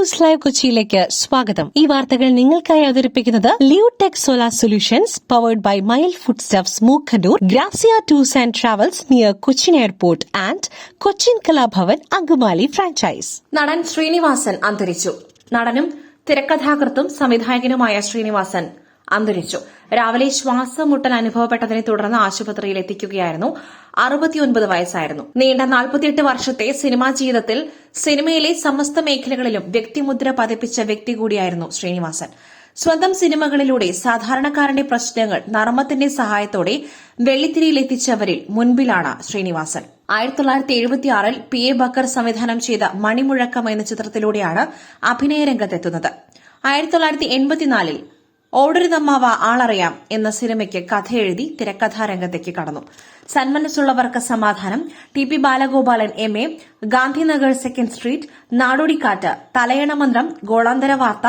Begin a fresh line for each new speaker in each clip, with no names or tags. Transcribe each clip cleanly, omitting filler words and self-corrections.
News live കൊച്ചിയിലേക്ക് സ്വാഗതം. ഈ വാർത്തകൾ നിങ്ങൾക്കായി അവതരിപ്പിക്കുന്നത് Leotech Solar Solutions powered by Mile Food Stuffs Mookkannoor, Grazia Tours and Travels near Cochin airport and Cochin Kalabhavan Angamaly franchise.
നടൻ ശ്രീനിവാസൻ അന്തരിച്ചു. നടനും തിരക്കഥാകൃത്തും സംവിധായകനുമായ ശ്രീനിവാസൻ അന്തരിച്ചു. രാവിലെ ശ്വാസമുട്ടൽ അനുഭവപ്പെട്ടതിനെ തുടർന്ന് ആശുപത്രിയിൽ എത്തിക്കുകയായിരുന്നു. 69 വയസ്സായിരുന്നു. നീണ്ട 48 വർഷത്തെ സിനിമാ ജീവിതത്തിൽ സിനിമയിലെ സമസ്ത മേഖലകളിലും വ്യക്തിമുദ്ര പതിപ്പിച്ച വ്യക്തി കൂടിയായിരുന്നു ശ്രീനിവാസൻ. സ്വന്തം സിനിമകളിലൂടെ സാധാരണക്കാരന്റെ പ്രശ്നങ്ങൾ നർമ്മത്തിന്റെ സഹായത്തോടെ വെള്ളിത്തിരയിലെത്തിച്ചവരിൽ മുൻപിലാണ് ശ്രീനിവാസൻ. 1976 PA ബക്കർ സംവിധാനം ചെയ്ത മണിമുഴക്കം എന്ന ചിത്രത്തിലൂടെയാണ് അഭിനയ രംഗത്തെത്തുന്നത്. 1984 ഓടരുതമ്മാവ ആളറിയാം എന്ന സിനിമയ്ക്ക് കഥയെഴുതി തിരക്കഥാരംഗത്തേക്ക് കടന്നു. സന്മനസ്സുള്ളവർക്ക് സമാധാനം, TP Balagopalan MA, Gandhinagar 2nd street, Nadodikkattu, Thalayanamanthram, Golanthara Vartha,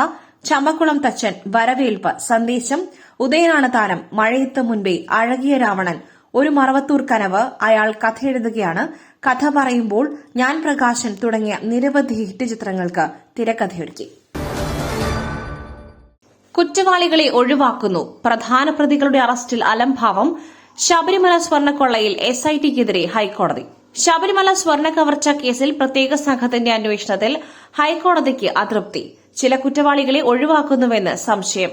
Champakulam തച്ചൻ, വരവേൽപ്പ്, സന്ദേശം, ഉദയനാണ് താരം, മഴയത്ത് മുൻപേ, അഴകിയ രാവണൻ, ഒരു മറവത്തൂർ കനവ്, അയാൾ കഥയെഴുതുകയാണ്, കഥ പറയുമ്പോൾ, ഞാൻ പ്രകാശൻ തുടങ്ങിയ നിരവധി ഹിറ്റ് ചിത്രങ്ങൾക്ക് തിരക്കഥയൊരുക്കി. കുറ്റവാളികളെ ഒഴിവാക്കുന്നു. പ്രധാന പ്രതികളുടെ അറസ്റ്റിൽ അലംഭാവം. ശബരിമല സ്വർണ്ണക്കൊള്ളയിൽ SITക്കെതിരെ ഹൈക്കോടതി. ശബരിമല സ്വർണ്ണ കവർച്ച കേസിൽ പ്രത്യേക സംഘത്തിന്റെ അന്വേഷണത്തിൽ ഹൈക്കോടതിക്ക് അതൃപ്തി. ചില കുറ്റവാളികളെ ഒഴിവാക്കുന്നുവെന്ന് സംശയം.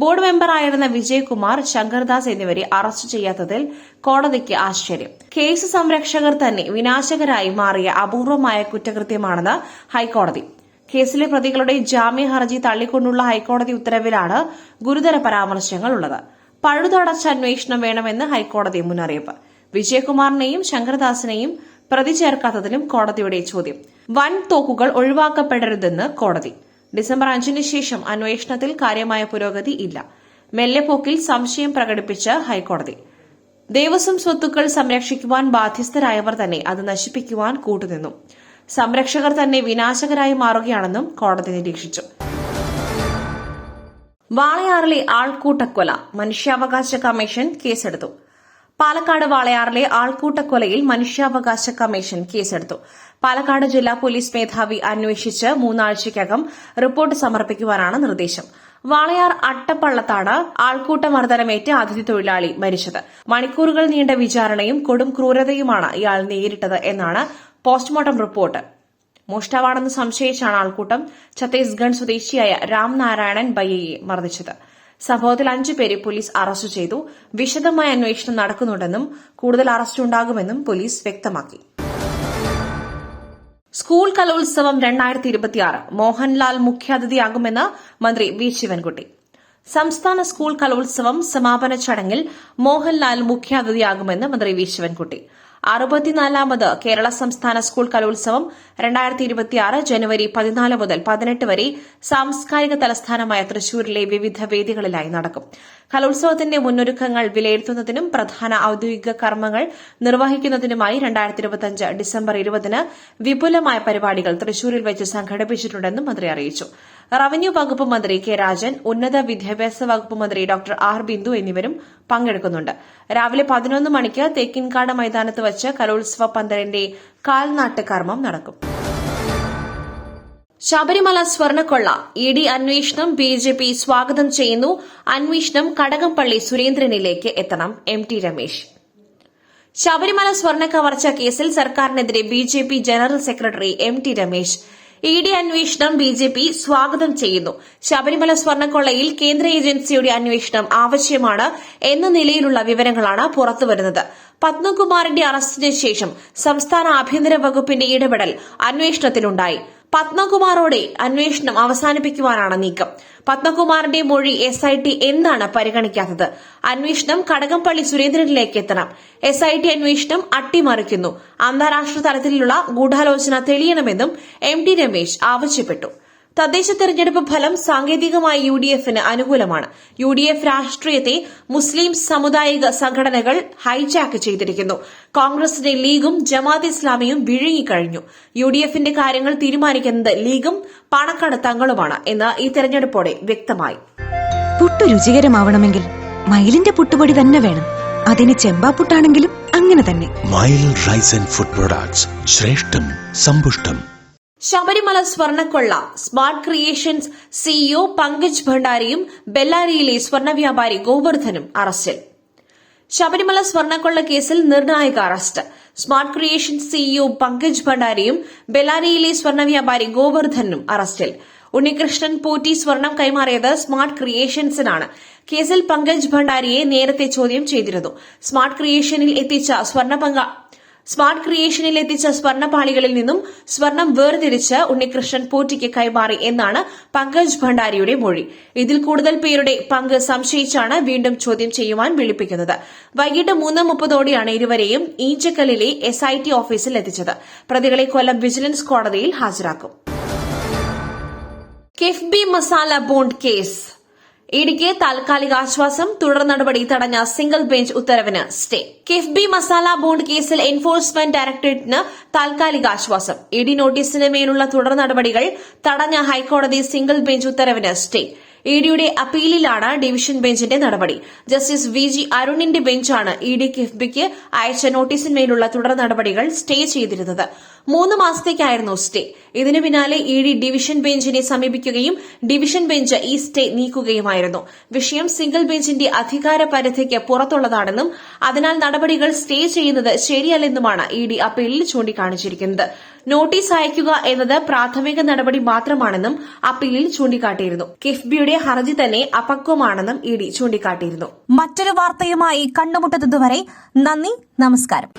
ബോർഡ് മെമ്പറായിരുന്ന വിജയകുമാർ, ശങ്കർദാസ് എന്നിവരെ അറസ്റ്റ് ചെയ്യാത്തതിൽ കോടതിക്ക് ആശ്ചര്യം. കേസ് സംരക്ഷകർ തന്നെ വിനാശകരായി മാറിയ അപൂർവമായ കുറ്റകൃത്യമാണെന്ന് ഹൈക്കോടതി. കേസിലെ പ്രതികളുടെ ജാമ്യ ഹർജി തള്ളിക്കൊണ്ടുള്ള ഹൈക്കോടതി ഉത്തരവിലാണ് ഗുരുതര പരാമർശങ്ങളുള്ളത്. പഴുതടച്ച അന്വേഷണം വേണമെന്ന് ഹൈക്കോടതി മുന്നറിയിപ്പ്. വിജയകുമാറിനെയും ശങ്കർദാസിനെയും പ്രതി ചേർക്കാത്തതിലും കോടതിയുടെ ചോദ്യം. വൻ തോക്കുകൾ ഒഴിവാക്കപ്പെടരുതെന്ന് കോടതി. ഡിസംബർ 5 ശേഷം അന്വേഷണത്തിൽ കാര്യമായ പുരോഗതി ഇല്ല. മെല്ലെപ്പോക്കിൽ സംശയം പ്രകടിപ്പിച്ച് ഹൈക്കോടതി. ദേവസ്വം സ്വത്തുക്കൾ സംരക്ഷിക്കുവാൻ ബാധ്യസ്ഥരായവർ തന്നെ അത് നശിപ്പിക്കുവാൻ കൂട്ടുനിന്നു. സംരക്ഷകർ തന്നെ വിനാശകരായി മാറുകയാണെന്നും കോടതി നിരീക്ഷിച്ചു. വാളയാറിലെ ആൾക്കൂട്ടക്കൊല, മനുഷ്യാവകാശ കമ്മീഷൻ കേസെടുത്തു. പാലക്കാട് വാളയാറിലെ ആൾക്കൂട്ടക്കൊലയിൽ മനുഷ്യാവകാശ കമ്മീഷൻ കേസെടുത്തു. പാലക്കാട് ജില്ലാ പോലീസ് മേധാവി അന്വേഷിച്ച് 3 ആഴ്ചയ്ക്കകം റിപ്പോർട്ട് സമർപ്പിക്കുവാനാണ് നിർദ്ദേശം. വാളയാർ അട്ടപ്പള്ളത്താണ് ആൾക്കൂട്ടമർദ്ദനമേറ്റ് അതിഥി തൊഴിലാളി മരിച്ചത്. മണിക്കൂറുകൾ നീണ്ട വിചാരണയും കൊടും ക്രൂരതയുമാണ് ഇയാൾ നേരിട്ടത് എന്നാണ് പോസ്റ്റ്മോർട്ടം റിപ്പോർട്ട്. മോഷ്ടാവാണെന്ന് സംശയിച്ചാണ് ആൾക്കൂട്ടം ഛത്തീസ്ഗഡ് സ്വദേശിയായ രാം നാരായണൻ ബയ്യയെ മർദ്ദിച്ചത്. സംഭവത്തിൽ 5 പേരെ പോലീസ് അറസ്റ്റ് ചെയ്തു. വിശദമായ അന്വേഷണം നടക്കുന്നുണ്ടെന്നും കൂടുതൽ അറസ്റ്റ് ഉണ്ടാകുമെന്നും പോലീസ് വ്യക്തമാക്കി. സ്കൂൾ കലോത്സവം 2026 മോഹൻലാൽ മുഖ്യാതിഥിയാകുമെന്ന് മന്ത്രി വി ശിവൻകുട്ടി. സംസ്ഥാന സ്കൂൾ കലോത്സവം സമാപന ചടങ്ങിൽ മോഹൻലാൽ മുഖ്യാതിഥിയാകുമെന്ന് മന്ത്രി വി ശിവൻകുട്ടി. 64ാമത് കേരള സംസ്ഥാന സ്കൂൾ കലോത്സവം 2026 ജനുവരി 14 മുതൽ 18 വരെ സാംസ്കാരിക തലസ്ഥാനമായ തൃശൂരിലെ വിവിധ വേദികളിലായി നടക്കും. കലോത്സവത്തിന്റെ മുന്നൊരുക്കങ്ങൾ വിലയിരുത്തുന്നതിനും പ്രധാന ഔദ്യോഗിക കർമ്മങ്ങൾ നിർവഹിക്കുന്നതിനുമായി 2025 ഡിസംബർ 20 വിപുലമായ പരിപാടികൾ തൃശൂരിൽ വെച്ച് സംഘടിപ്പിച്ചിട്ടുണ്ടെന്നും മന്ത്രി അറിയിച്ചു. റവന്യൂ വകുപ്പ് മന്ത്രി കെ രാജൻ, ഉന്നത വിദ്യാഭ്യാസ വകുപ്പ് മന്ത്രി ഡോക്ടർ ആർ ബിന്ദു എന്നിവരും പങ്കെടുക്കുന്നുണ്ട്. രാവിലെ 11 മണിക്ക് തേക്കിൻകാട് മൈതാനത്ത് വച്ച് കലോത്സവ പന്തലിന്റെ കാൽനാട്ട് കർമ്മം നടക്കും. ശബരിമല സ്വർണ്ണക്കൊള്ള ED അന്വേഷണം BJP സ്വാഗതം ചെയ്യുന്നു. അന്വേഷണം കടകംപള്ളി സുരേന്ദ്രനിലേക്ക് എത്തണം. MT രമേശ്. ശബരിമല സ്വർണ്ണ കവർച്ച കേസിൽ സർക്കാരിനെതിരെ BJP general secretary MT Ramesh. ED അന്വേഷണം BJP സ്വാഗതം ചെയ്യുന്നു. ശബരിമല സ്വർണ്ണക്കൊള്ളയിൽ കേന്ദ്ര ഏജൻസിയുടെ അന്വേഷണം ആവശ്യമാണ് എന്ന നിലയിലുള്ള വിവരങ്ങളാണ് പുറത്തുവരുന്നത്. പത്മകുമാറിന്റെ അറസ്റ്റിന് ശേഷം സംസ്ഥാന ആഭ്യന്തര വകുപ്പിന്റെ ഇടപെടൽ അന്വേഷണത്തിലുണ്ടായി. പത്മകുമാറോടെ അന്വേഷണം അവസാനിപ്പിക്കുവാനാണ് നീക്കം. പത്മകുമാറിന്റെ മൊഴി SIT എന്താണ് പരിഗണിക്കാത്തത്? അന്വേഷണം കടകംപള്ളി സുരേന്ദ്രനിലേക്ക് എത്തണം. SIT അന്വേഷണം അട്ടിമറിക്കുന്നു. അന്താരാഷ്ട്ര തലത്തിലുള്ള ഗൂഢാലോചന തെളിയണമെന്നും MT രമേശ് ആവശ്യപ്പെട്ടു. തദ്ദേശ തെരഞ്ഞെടുപ്പ് ഫലം സാങ്കേതികമായി UDFന് അനുകൂലമാണ്. UDF രാഷ്ട്രീയത്തെ മുസ്ലിം സാമുദായിക സംഘടനകൾ ഹൈജാക്ക് ചെയ്തിരിക്കുന്നു. കോൺഗ്രസിനെ ലീഗും ജമാഅത്ത് ഇസ്ലാമിയും വിഴുങ്ങിക്കഴിഞ്ഞു. UDFന്റെ കാര്യങ്ങൾ തീരുമാനിക്കുന്നത് ലീഗും പാണക്കാട് തങ്ങളുമാണ് എന്ന് ഈ തെരഞ്ഞെടുപ്പോടെ വ്യക്തമായി.
പുട്ടു രുചികരമാവണമെങ്കിൽ മയിലിന്റെ പുട്ടുപൊടി തന്നെ വേണം. അതിന് ചെമ്പാപ്പുട്ടാണെങ്കിലും അങ്ങനെ തന്നെ.
മയിൽ റൈസ് ആൻഡ് ഫുഡ് പ്രൊഡക്ട്സ്, ശ്രേഷ്ഠം സമ്പുഷ്ടം.
ശബരിമല സ്വർണ്ണക്കൊള്ള സ്മാർട്ട് ക്രിയേഷൻസ് സിഇഒ പങ്കജ് ഭണ്ഡാരിയും ബെല്ലാരിയിലെ സ്വർണ്ണ വ്യാപാരി ഗോവർദ്ധനും അറസ്റ്റിൽ. ശബരിമല സ്വർണ്ണക്കൊള്ള കേസിൽ നിർണായക arrest. Smart creations CEO Pankaj ഭണ്ഡാരിയും ബെല്ലാരിയിലെ സ്വർണ്ണ വ്യാപാരി ഗോവർദ്ധനും അറസ്റ്റിൽ. ഉണ്ണികൃഷ്ണൻ പോറ്റി സ്വർണം കൈമാറിയത് സ്മാർട്ട് ക്രിയേഷൻസിനാണ്. കേസിൽ പങ്കജ് ഭണ്ഡാരിയെ നേരത്തെ ചോദ്യം ചെയ്തിരുന്നു. സ്മാർട്ട് ക്രിയേഷനിൽ എത്തിച്ച സ്വർണ്ണപാളികളിൽ നിന്നും സ്വർണം വേർതിരിച്ച് ഉണ്ണികൃഷ്ണൻ പോറ്റിക്ക് കൈമാറി എന്നാണ് പങ്കജ് ഭണ്ഡാരിയുടെ മൊഴി. ഇതിൽ കൂടുതൽ പേരുടെ പങ്ക് സംശയിച്ചാണ് വീണ്ടും ചോദ്യം ചെയ്യുവാൻ വിളിപ്പിക്കുന്നത്. വൈകിട്ട് 3:30 ഇരുവരെയും ഈഞ്ചക്കലിലെ SIT ഓഫീസിൽ എത്തിച്ചത്. പ്രതികളെ കൊല്ലം വിജിലൻസ് കോടതിയിൽ ഹാജരാക്കും. കിഫ്ബി മസാല ബോണ്ട് കേസ് ഇഡിക്ക് താൽക്കാലിക ആശ്വാസം. തുടർ നടപടി തടഞ്ഞ സിംഗിൾ ബെഞ്ച് ഉത്തരവിന് സ്റ്റേ. കിഫ്ബി മസാല ബോണ്ട് കേസിൽ എൻഫോഴ്സ്മെന്റ് ഡയറക്ടറേറ്റിന് താൽക്കാലിക ആശ്വാസം. ഇഡി നോട്ടീസിന് മേലുള്ള തുടർ നടപടികൾ തടഞ്ഞ ഹൈക്കോടതി സിംഗിൾ ബെഞ്ച് ഉത്തരവിന് സ്റ്റേ. ഇഡിയുടെ അപ്പീലിലാണ് ഡിവിഷൻ ബെഞ്ചിന്റെ നടപടി. ജസ്റ്റിസ് VG അരുണിന്റെ ബെഞ്ചാണ് ഇഡി കിഫ്ബിക്ക് അയച്ച നോട്ടീസിന്മേലുള്ള തുടർ നടപടികൾ സ്റ്റേ ചെയ്തിരുന്നത്. 3 മാസത്തേക്കായിരുന്നു സ്റ്റേ. ഇതിനു പിന്നാലെ ഇഡി ഡിവിഷൻ ബെഞ്ചിനെ സമീപിക്കുകയും ഡിവിഷൻ ബെഞ്ച് ഈ സ്റ്റേ നീക്കുകയുമായിരുന്നു. വിഷയം സിംഗിൾ ബെഞ്ചിന്റെ അധികാര പരിധിക്ക് പുറത്തുള്ളതാണെന്നും അതിനാൽ നടപടികൾ സ്റ്റേ ചെയ്യുന്നത് ശരിയല്ലെന്നുമാണ് ഇഡി അപ്പീലിൽ ചൂണ്ടിക്കാണിച്ചിരിക്കുന്നത്. നോട്ടീസ് അയക്കുക എന്നത് പ്രാഥമിക നടപടി മാത്രമാണെന്നും അപ്പീലിൽ ചൂണ്ടിക്കാട്ടിയിരുന്നു. കിഫ്ബിയുടെ ഹർജി തന്നെ അപക്വമാണെന്നും ഇഡി ചൂണ്ടിക്കാട്ടിയിരുന്നു.
മറ്റൊരു വാർത്തയുമായി കണ്ടുമുട്ടുന്നതുവരെ നന്ദി, നമസ്കാരം.